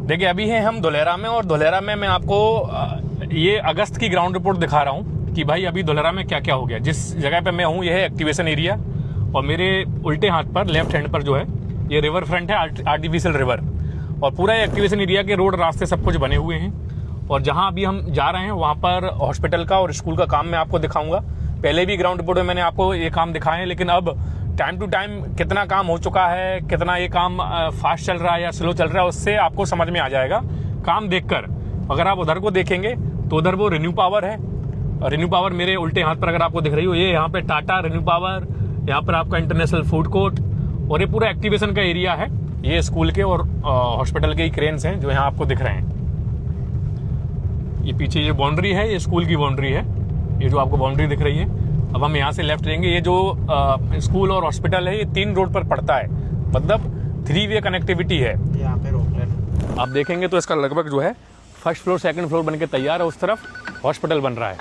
देखिए अभी हैं हम धुलेरा में, और धुलेरा में मैं आपको ये अगस्त की ग्राउंड रिपोर्ट दिखा रहा हूँ कि भाई अभी धुलेरा में क्या क्या हो गया। जिस जगह पे मैं हूँ यह है एक्टिवेशन एरिया, और मेरे उल्टे हाथ पर लेफ्ट हैंड पर जो है ये रिवर फ्रंट है, आर्टिफिशियल रिवर, और पूरा एक्टिवेशन एरिया के रोड रास्ते सब कुछ बने हुए हैं। और जहाँ अभी हम जा रहे हैं वहाँ पर हॉस्पिटल का और स्कूल का काम मैं आपको दिखाऊंगा। पहले भी ग्राउंड रिपोर्ट में मैंने आपको ये काम दिखाए हैं, लेकिन अब टाइम टू टाइम कितना काम हो चुका है, कितना ये काम फास्ट चल रहा है या स्लो चल रहा है, उससे आपको समझ में आ जाएगा काम देखकर। अगर आप उधर को देखेंगे तो उधर वो रिन्यू पावर है, रिन्यू पावर मेरे उल्टे हाथ पर अगर आपको दिख रही हो, ये यहाँ पे टाटा रिन्यू पावर, यहाँ पर आपका इंटरनेशनल फूड कोर्ट, और ये पूरा एक्टिवेशन का एरिया है। ये स्कूल के और हॉस्पिटल के ही क्रेन्स हैं जो यहाँ आपको दिख रहे हैं। ये पीछे ये बाउंड्री है, ये स्कूल की बाउंड्री है, ये जो आपको बाउंड्री दिख रही है। अब हम यहाँ से लेफ्ट लेंगे। ये जो स्कूल और हॉस्पिटल है ये 3 रोड पर पड़ता है, मतलब 3 वे कनेक्टिविटी है। यहाँ पे रोक लेना। आप देखेंगे तो इसका लगभग जो है फर्स्ट फ्लोर सेकंड फ्लोर बन के तैयार है। उस तरफ हॉस्पिटल बन रहा है,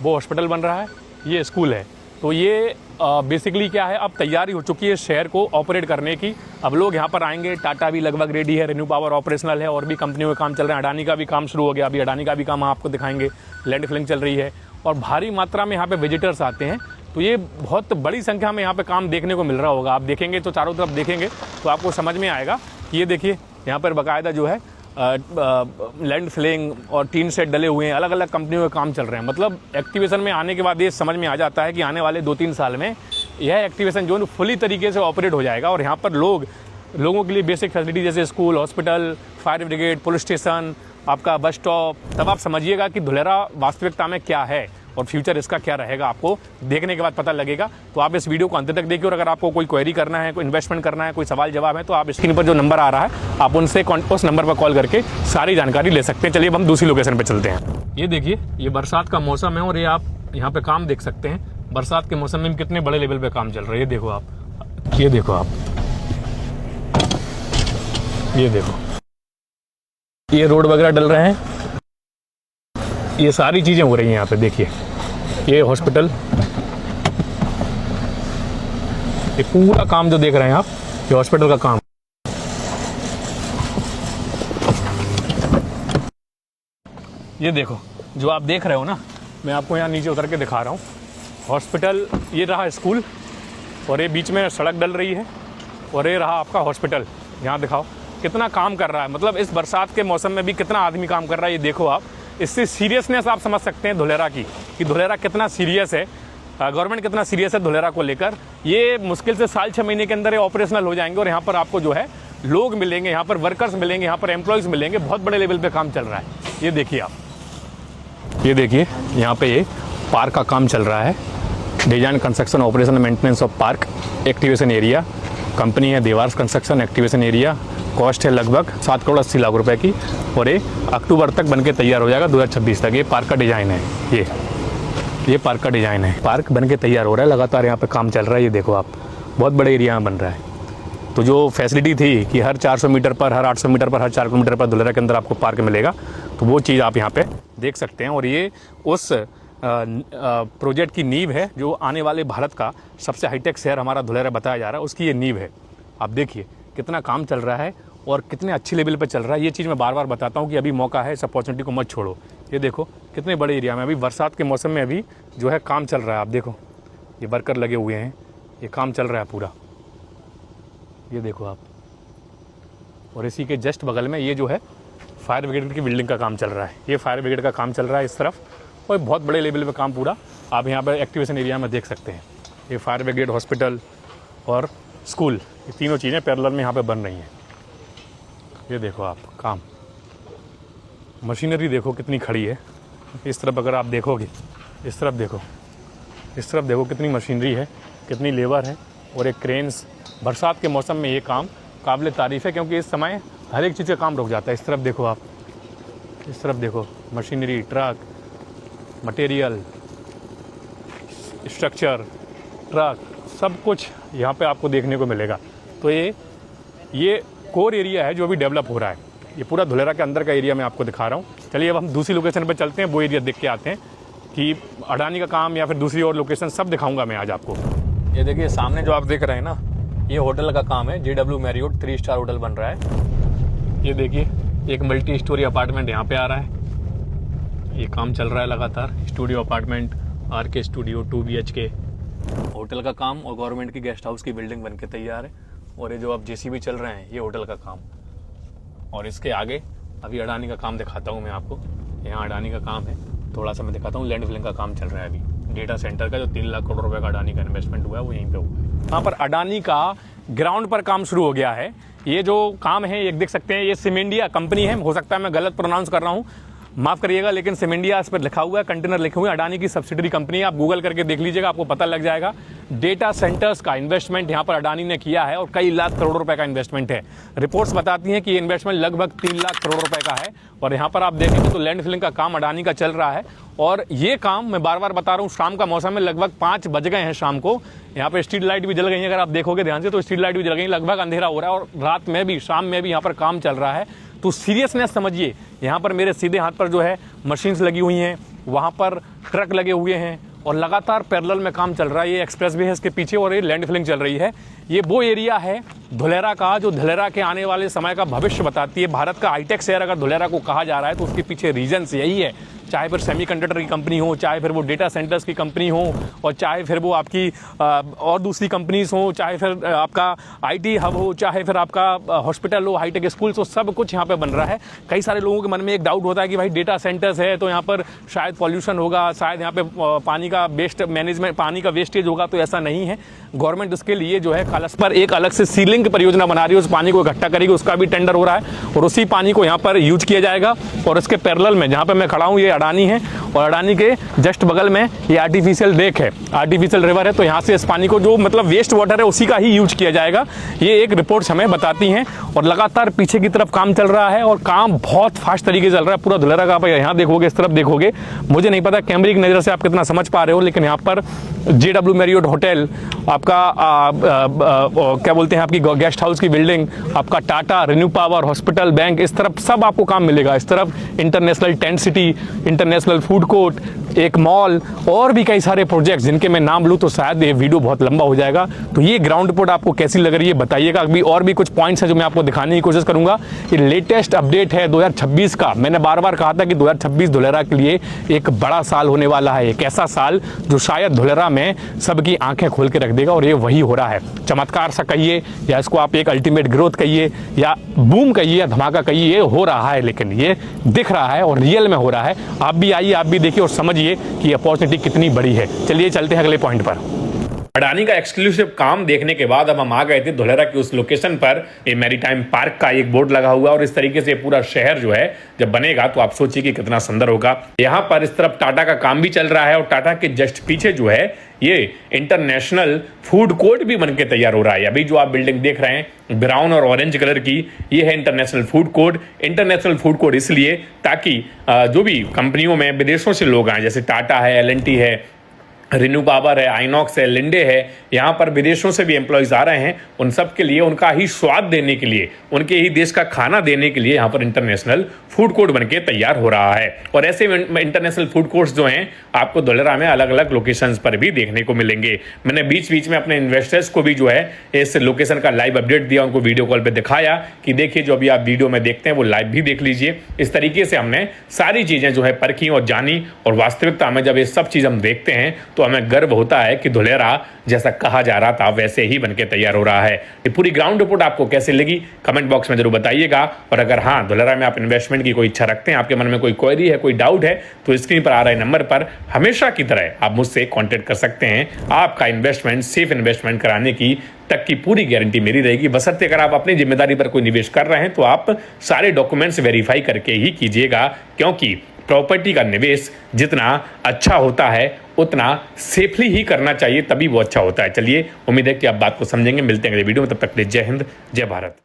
वो हॉस्पिटल बन रहा है, ये स्कूल है। तो ये बेसिकली क्या है, अब तैयारी हो चुकी है शहर को ऑपरेट करने की। अब लोग यहाँ पर आएंगे, टाटा भी लगभग रेडी है, रिन्यू पावर ऑपरेशनल है, और भी कंपनियों के काम चल रहे हैं। अडानी का भी काम शुरू हो गया, अभी अडानी का भी काम आपको दिखाएंगे। लैंड फिलिंग चल रही है और भारी मात्रा में यहाँ पे विजिटर्स आते हैं। तो ये बहुत बड़ी संख्या में यहाँ पे काम देखने को मिल रहा होगा। आप देखेंगे तो चारों तरफ देखेंगे तो आपको समझ में आएगा कि ये देखिए यहाँ पर बाकायदा जो है लैंड फिलिंग और टीन सेट डले हुए हैं, अलग अलग कंपनियों के काम चल रहे हैं। मतलब एक्टिवेशन में आने के बाद ये समझ में आ जाता है कि आने वाले 2-3 साल में यह एक्टिवेशन जोन फुली तरीके से ऑपरेट हो जाएगा, और यहाँ पर लोगों के लिए बेसिक फैसिलिटी जैसे school, hospital, fire brigade, police station, आपका बस स्टॉप, तब आप समझिएगा कि धुलेरा वास्तविकता में क्या है और फ्यूचर इसका क्या रहेगा। आपको देखने के बाद पता लगेगा। तो आप इस वीडियो को अंत तक देखिए, और अगर आपको कोई क्वेरी करना है, कोई इन्वेस्टमेंट करना है, कोई सवाल जवाब है, तो आप स्क्रीन पर जो नंबर आ रहा है आप उनसे उस नंबर पर कॉल करके सारी जानकारी ले सकते हैं। चलिए अब हम दूसरी लोकेशन पर चलते हैं। ये देखिए ये बरसात का मौसम है, और ये आप यहाँ पे काम देख सकते हैं। बरसात के मौसम में कितने बड़े लेवल पे काम चल रहा है। ये देखो आप, ये देखो आप, ये देखो ये रोड वगैरह डल रहे हैं, ये सारी चीजें हो रही हैं यहाँ पे। देखिए ये हॉस्पिटल, ये पूरा काम जो देख रहे हैं आप, ये हॉस्पिटल का काम। ये देखो जो आप देख रहे हो ना, मैं आपको यहाँ नीचे उतर के दिखा रहा हूँ। हॉस्पिटल ये रहा स्कूल, और ये बीच में सड़क डल रही है, और ये रहा आपका हॉस्पिटल। यहाँ दिखाओ कितना काम कर रहा है, मतलब इस बरसात के मौसम में भी कितना आदमी काम कर रहा है। ये देखो आप, इससे सीरियसनेस आप समझ सकते हैं धुलेरा की, कि धुलेरा कितना सीरियस है, गवर्नमेंट कितना सीरियस है धुलेरा को लेकर। ये मुश्किल से 6 महीने के अंदर ये ऑपरेशनल हो जाएंगे, और यहाँ पर आपको जो है लोग मिलेंगे, यहाँ पर वर्कर्स मिलेंगे, यहाँ पर एम्प्लॉयज़ मिलेंगे। बहुत बड़े लेवल पे काम चल रहा है। ये देखिए आप, ये देखिए यहाँ पे ये पार्क का काम चल रहा है। Design construction operation maintenance of park activation area, company है देवार्स कंस्ट्रक्शन। एक्टिवेशन एरिया कॉस्ट है लगभग 7 करोड़ 80 लाख रुपए की, और ये अक्टूबर तक बनके तैयार हो जाएगा, 2026 तक। ये पार्क का डिजाइन है, ये पार्क का डिजाइन है। पार्क बनके तैयार हो रहा है, लगातार यहाँ पे काम चल रहा है। ये देखो आप, बहुत बड़े एरिया में बन रहा है। तो जो फैसिलिटी थी कि हर 400 मीटर पर, हर 800 मीटर पर, हर 4 किलोमीटर पर धुलेरा के अंदर आपको पार्क मिलेगा, तो वो चीज़ आप यहाँ पे देख सकते हैं। और ये उस प्रोजेक्ट की नींव है जो आने वाले भारत का सबसे हाईटेक शहर हमारा धुलेरा बताया जा रहा है, उसकी ये नींव है। आप देखिए कितना काम चल रहा है और कितने अच्छे लेवल पे चल रहा है। ये चीज़ मैं बार बार बताता हूँ कि अभी मौका है, इस अपॉर्चुनिटी को मत छोड़ो। ये देखो कितने बड़े एरिया में अभी बरसात के मौसम में अभी जो है काम चल रहा है। आप देखो ये वर्कर लगे हुए हैं, ये काम चल रहा है पूरा। ये देखो आप, और इसी के जस्ट बगल में ये जो है फायर ब्रिगेड की बिल्डिंग का काम चल रहा है। ये फायर ब्रिगेड का काम चल रहा है इस तरफ, और बहुत बड़े लेवल पे काम पूरा आप यहाँ पर एक्टिवेशन एरिया में देख सकते हैं। ये फायर ब्रिगेड, हॉस्पिटल और स्कूल, ये तीनों चीज़ें पैरेलल में यहाँ पे बन रही हैं। ये देखो आप काम, मशीनरी देखो कितनी खड़ी है। इस तरफ अगर आप देखोगे, इस तरफ देखो, इस तरफ देखो कितनी मशीनरी है, कितनी लेबर है, और एक क्रेन्स। बरसात के मौसम में ये काम काबिल तारीफ़ है, क्योंकि इस समय हर एक चीज़ का काम रुक जाता है। इस तरफ देखो आप, इस तरफ देखो, machinery, truck, material, structure, truck, सब कुछ यहाँ पे आपको देखने को मिलेगा। तो ये कोर एरिया है जो अभी डेवलप हो रहा है। ये पूरा धुलेरा के अंदर का एरिया मैं आपको दिखा रहा हूँ। चलिए अब हम दूसरी लोकेशन पर चलते हैं, वो एरिया देख के आते हैं कि अडानी का काम या फिर दूसरी और लोकेशन सब दिखाऊंगा मैं आज आपको। ये देखिए सामने जो आप देख रहे हैं ना, ये होटल का काम है। JW मैरियोट 3 स्टार होटल बन रहा है। ये देखिए एक मल्टी स्टोरी अपार्टमेंट यहाँ पे आ रहा है। ये काम चल रहा है लगातार। Studio apartment, RK studio 2 BHK, hotel का काम और गवर्नमेंट की गेस्ट हाउस की बिल्डिंग बनके तैयार है। और ये जो अब JCB चल रहे हैं, ये होटल का काम। और इसके आगे अभी अडानी का काम दिखाता हूँ मैं आपको। यहाँ अडानी का काम है, थोड़ा सा मैं दिखाता हूँ। लैंड फिलिंग का काम चल रहा है अभी। डेटा सेंटर का जो 3 लाख करोड़ रुपए का अडानी का इन्वेस्टमेंट हुआ है, वो यहीं पे हुआ है। यहाँ पर अडानी का ग्राउंड पर काम शुरू हो गया है। ये जो काम है, एक देख सकते हैं, ये सिमेंडिया कंपनी है। हो सकता है मैं गलत प्रोनाउंस कर रहा हूँ, माफ करिएगा, लेकिन सिमेंडिया इस पर लिखा हुआ है, कंटेनर लिखे हुए हैं। अडानी की सब्सिडरी कंपनी है, आप गूगल करके देख लीजिएगा, आपको पता लग जाएगा। डेटा सेंटर्स का इन्वेस्टमेंट यहाँ पर अडानी ने किया है और कई लाख करोड़ रुपए का इन्वेस्टमेंट है। रिपोर्ट्स बताती हैं कि ये इन्वेस्टमेंट लगभग 3 लाख करोड़ रुपए का है। और यहाँ पर आप देखेंगे तो लैंड फिलिंग का काम अडानी का चल रहा है। और ये काम मैं बार बार बता रहा हूँ, शाम का मौसम में लगभग 5 बज गए हैं शाम को। यहाँ पे स्ट्रीट लाइट भी जल गई है, अगर आप देखोगे ध्यान से तो स्ट्रीट लाइट भी जल गई, लगभग अंधेरा हो रहा है। और रात में भी, शाम में भी यहाँ पर काम चल रहा है। तो सीरियसनेस समझिए। यहाँ पर मेरे सीधे हाथ पर जो है मशीन्स लगी हुई हैं, वहाँ पर ट्रक लगे हुए हैं और लगातार पैरेलल में काम चल रहा है। ये एक्सप्रेस वे है इसके पीछे और ये लैंड फिलिंग चल रही है। ये वो एरिया है धुलेरा का, जो धुलेरा के आने वाले समय का भविष्य बताती है। भारत का हाईटेक शहर अगर धुलेरा को कहा जा रहा है तो उसके पीछे रीजन्स यही है। चाहे फिर सेमीकंडक्टर की कंपनी हो, चाहे फिर वो डेटा सेंटर्स की कंपनी हो, और चाहे फिर वो आपकी और दूसरी कंपनीज हो, चाहे फिर आपका IT हब हो, चाहे फिर आपका हॉस्पिटल हो, हाईटेक स्कूल्स हो, सब कुछ यहाँ पे बन रहा है। कई सारे लोगों के मन में एक डाउट होता है कि भाई डेटा सेंटर्स है तो यहाँ पर शायद पॉल्यूशन होगा, शायद यहाँ पे पानी का वेस्ट मैनेजमेंट, पानी का वेस्टेज होगा। तो ऐसा नहीं है। गवर्नमेंट उसके लिए जो है कालस पर एक अलग से सीलिंग परियोजना बना रही है, उस पानी को इकट्ठा करेगी, उसका भी टेंडर हो रहा है और उसी पानी को यहाँ पर यूज किया जाएगा। और इसके पैरेलल में जहाँ पे मैं खड़ा हूँ, ये अडानी है और अडानी के जस्ट बगल में ये आर्टिफिशियल लेक है, आर्टिफिशियल रिवर है। तो यहाँ से इस पानी को जो मतलब वेस्ट वाटर है उसी का ही यूज किया जाएगा। ये एक रिपोर्ट्स हमें बताती हैं। और लगातार पीछे की तरफ काम चल रहा है और काम बहुत फास्ट तरीके से चल रहा है। पूरा धुलेरा का आप यहाँ देखोगे, इस तरफ देखोगे, मुझे नहीं पता कैमरे की नज़र से आप कितना समझ पा रहे हो, लेकिन यहाँ पर JW मैरियट होटल, आपका क्या बोलते हैं, आपकी गेस्ट हाउस की बिल्डिंग, आपका Tata, renew power, hospital, bank, इस तरफ सब आपको काम मिलेगा। इस तरफ international tent city, international food court, एक मॉल और भी कई सारे प्रोजेक्ट्स जिनके मैं नाम लूँ तो शायद ये वीडियो बहुत लंबा हो जाएगा। तो ये ग्राउंड रिपोर्ट आपको कैसी लग रही है बताइएगा। अभी और भी कुछ पॉइंट्स हैं जो मैं आपको दिखाने की कोशिश करूंगा। ये लेटेस्ट अपडेट है 2026 का। मैंने बार बार कहा था कि 2026 धुलेरा के लिए एक बड़ा साल होने वाला है, एक ऐसा साल जो शायद धुलेरा में सबकी आंखें खोल के रख देगा। और ये वही हो रहा है। चमत्कार सा कहिए या इसको आप एक अल्टीमेट ग्रोथ कहिए या बूम कहिए या धमाका कहिए, ये हो रहा है, लेकिन ये दिख रहा है और रियल में हो रहा है। आप भी आइए, आप भी देखिए और समझिए कि अपॉर्चुनिटी कितनी बड़ी है। चलिए चलते हैं अगले पॉइंट पर। अडानी का एक्सक्लूसिव काम देखने के बाद अब हम आ गए थे धुलेरा की उस लोकेशन पर। ये मैरीटाइम पार्क का एक बोर्ड लगा हुआ और इस तरीके से पूरा शहर जो है जब बनेगा तो आप सोचिए कि कितना सुंदर होगा। यहाँ पर इस तरफ टाटा का काम भी चल रहा है और टाटा के जस्ट पीछे जो है ये इंटरनेशनल फूड कोर्ट भी बनके तैयार हो रहा है। अभी जो आप बिल्डिंग देख रहे हैं ब्राउन और ऑरेंज कलर की, ये है international food court. International food court इसलिए ताकि जो भी कंपनियों में विदेशों से लोग आए, जैसे टाटा है, L&T है, रिन्यू पावर है, आइनॉक्स है, लिंडे है, यहाँ पर विदेशों से भी एम्प्लॉयज आ रहे हैं। उन सब के लिए उनका ही स्वाद देने के लिए, उनके ही देश का खाना देने के लिए यहाँ पर इंटरनेशनल फूड कोर्ट बनके तैयार हो रहा है। और ऐसे इंटरनेशनल फूड कोर्ट्स जो हैं आपको धुलेरा में अलग अलग लोकेशंस पर भी देखने को मिलेंगे। मैंने बीच बीच में अपने इन्वेस्टर्स को भी जो है इस लोकेशन का लाइव अपडेट दिया, उनको वीडियो कॉल पर दिखाया कि देखिए जो अभी आप वीडियो में देखते हैं वो लाइव भी देख लीजिए। इस तरीके से हमने सारी चीजें जो है परखी और जानी और वास्तविकता में जब ये सब चीज हम देखते हैं तो हमें गर्व होता है कि धुलेरा जैसा कहा जा रहा था वैसे ही बनके तैयार हो रहा है। ये पूरी ग्राउंड रिपोर्ट आपको कैसे लगी कमेंट बॉक्स में जरूर बताइएगा। और अगर हाँ धुलेरा में आप इन्वेस्टमेंट की कोई इच्छा रखते हैं, आपके मन में कोई क्वेरी है, कोई डाउट है, तो स्क्रीन पर आ रहे नंबर पर हमेशा की तरह आप मुझसे कॉन्टेक्ट कर सकते हैं। आपका इन्वेस्टमेंट सेफ इन्वेस्टमेंट कराने की तक की पूरी गारंटी मेरी रहेगी, बशर्ते अगर आप अपनी जिम्मेदारी पर कोई निवेश कर रहे हैं तो आप सारे डॉक्यूमेंट्स वेरीफाई करके ही कीजिएगा, क्योंकि प्रॉपर्टी का निवेश जितना अच्छा होता है उतना सेफली ही करना चाहिए, तभी वो अच्छा होता है। चलिए उम्मीद है कि आप बात को समझेंगे। मिलते हैं अगले वीडियो में, तब तक के लिए जय हिंद, जय भारत।